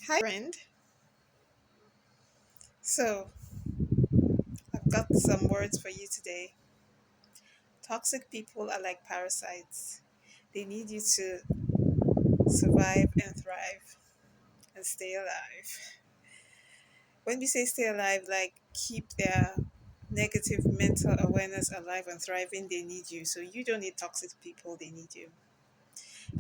Hi, friend. So, I've got some words for you today. Toxic people are like parasites, they need you to survive and thrive and stay alive. When we say stay alive, like keep their negative mental awareness alive and thriving, they need you. So, you don't need toxic people, they need you.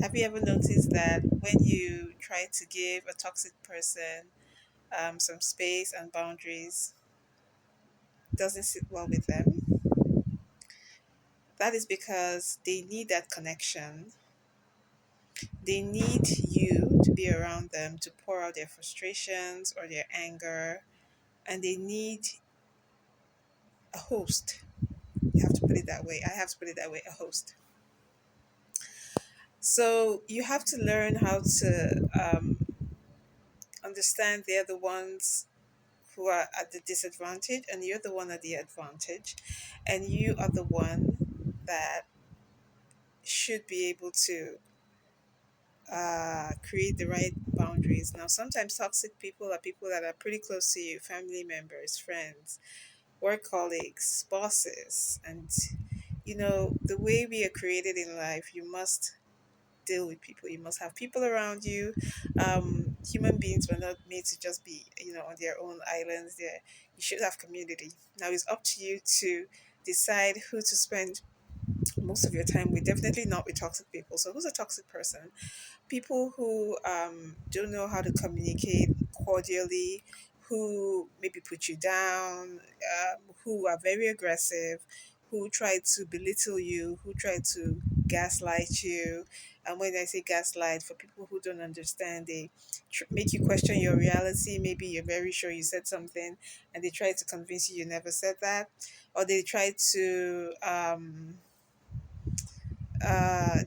Have you ever noticed that when you try to give a toxic person some space and boundaries, it doesn't sit well with them? That is because they need that connection. They need you to be around them to pour out their frustrations or their anger, and they need a host. You have to put it that way. I have to put it that way, a host. So you have to learn how to understand they're the ones who are at the disadvantage, and you're the one at the advantage, and you are the one that should be able to create the right boundaries. Now, sometimes toxic people are people that are pretty close to you, family members, friends, work colleagues, bosses. And, the way we are created in life, you must deal with people. You must have people around you. Human beings were not made to just be, on their own islands. There, you should have community. Now, it's up to you to decide who to spend most of your time with. Definitely not with toxic people. So, who's a toxic person? People who don't know how to communicate cordially, who maybe put you down, who are very aggressive, who try to belittle you, who try to gaslight you. And when I say gaslight, for people who don't understand, they make you question your reality. Maybe you're very sure you said something, and they try to convince you never said that, or they try to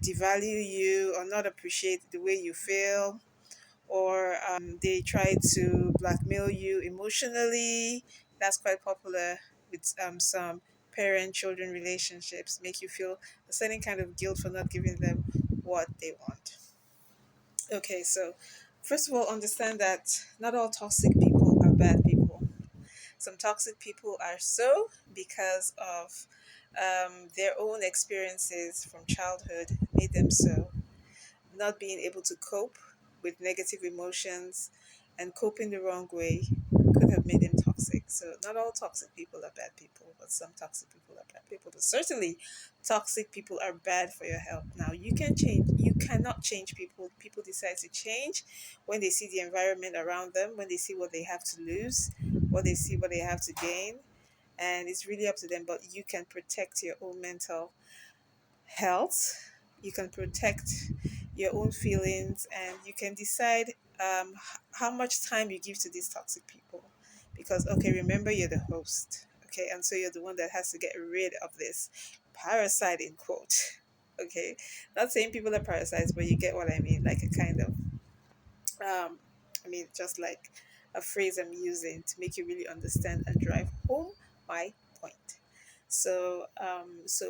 devalue you or not appreciate the way you feel, or they try to blackmail you emotionally. That's quite popular with some parent children relationships, make you feel a certain kind of guilt for not giving them what they want. Okay, so first of all, understand that not all toxic people are bad people. Some toxic people are so because of their own experiences from childhood made them so. Not being able to cope with negative emotions and coping the wrong way could have made them toxic. So, not all toxic people are bad people, but some toxic people are bad people. But certainly, toxic people are bad for your health. Now, you cannot change people. People decide to change when they see the environment around them, when they see what they have to lose, when they see what they have to gain. And it's really up to them, but you can protect your own mental health. You can protect your own feelings, and you can decide how much time you give to these toxic people. Because, okay, remember, you're the host, okay, and so you're the one that has to get rid of this parasite, in quote. Okay, not saying people are parasites, but you get what I mean, like a kind of, just like a phrase I'm using to make you really understand and drive home my point. So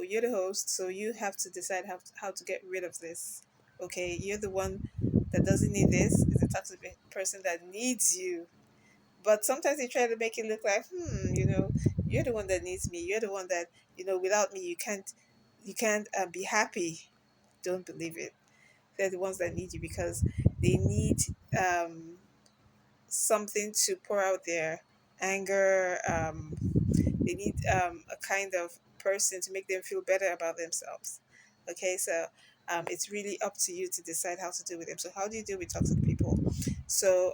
you're the host, so you have to decide how to get rid of this. Okay, you're the one that doesn't need this. Is a toxic person that needs you. But sometimes they try to make it look like, you're the one that needs me. You're the one that, without me, you can't be happy. Don't believe it. They're the ones that need you because they need um, something to pour out their anger. They need a kind of person to make them feel better about themselves. Okay, so it's really up to you to decide how to deal with them. So, how do you deal with toxic people? So,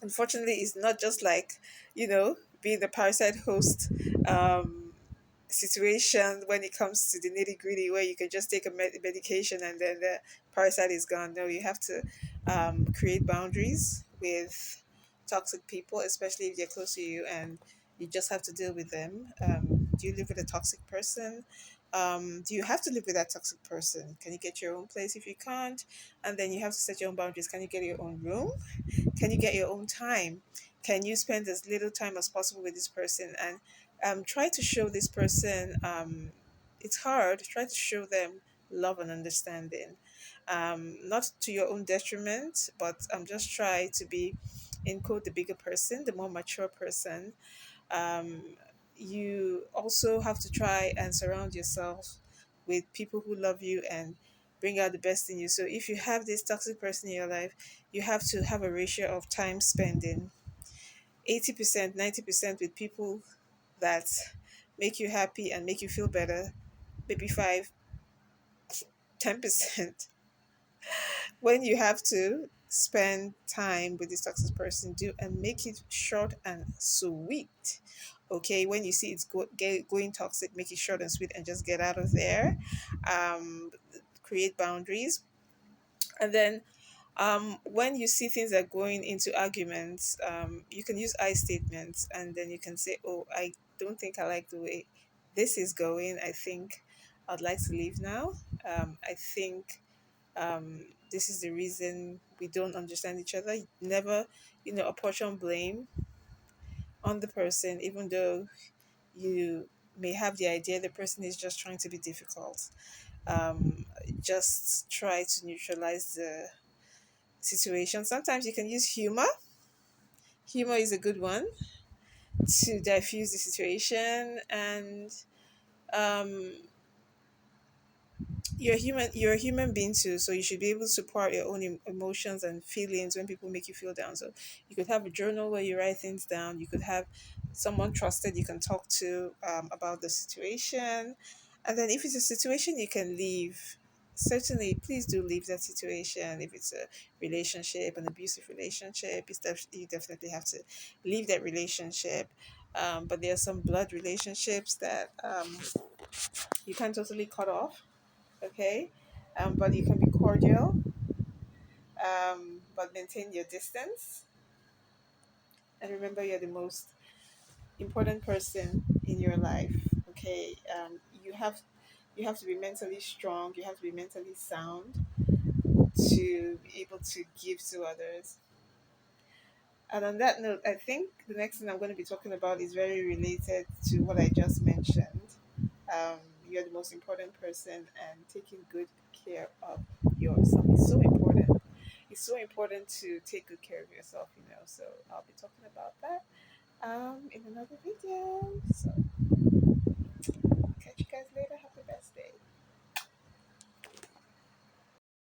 unfortunately, it's not just like, being the parasite host. Situation when it comes to the nitty gritty, where you can just take a medication and then the parasite is gone. No, you have to create boundaries with toxic people, especially if they're close to you, and you just have to deal with them. Do you live with a toxic person? Do you have to live with that toxic person? Can you get your own place? If you can't, and then you have to set your own boundaries. Can you get your own room? Can you get your own time? Can you spend as little time as possible with this person? And try to show this person, it's hard, try to show them love and understanding. not to your own detriment, but just try to be, in quote, the bigger person, the more mature person. um, you also have to try and surround yourself with people who love you and bring out the best in you. So if you have this toxic person in your life, you have to have a ratio of time spending 80%, 90% with people that make you happy and make you feel better. Maybe 5, 10%. When you have to spend time with this toxic person, do and make it short and sweet. Okay, when you see it's going toxic, make it short and sweet and just get out of there. um, Create boundaries. And then when you see things are going into arguments, you can use I statements, and then you can say, oh, I don't think I like the way this is going. I think I'd like to leave now. I think um, this is the reason we don't understand each other. Never, apportion blame on the person, even though you may have the idea the person is just trying to be difficult. Um, just try to neutralize the situation. Sometimes you can use humor. Humor is a good one to diffuse the situation, and um, you're a human being too, so you should be able to support your own emotions and feelings when people make you feel down. So you could have a journal where you write things down. You could have someone trusted you can talk to about the situation. And then if it's a situation you can leave, certainly please do leave that situation. If it's a relationship, an abusive relationship, you definitely have to leave that relationship. But there are some blood relationships that you can't totally cut off. Okay, but you can be cordial, but maintain your distance. And remember, you're the most important person in your life. Okay, you have to be mentally strong. You have to be mentally sound to be able to give to others. And on that note, I think the next thing I'm going to be talking about is very related to what I just mentioned. Um, you're the most important person, and taking good care of yourself is so important. It's so important to take good care of yourself. So I'll be talking about that in another video. So catch you guys later. Have the best day.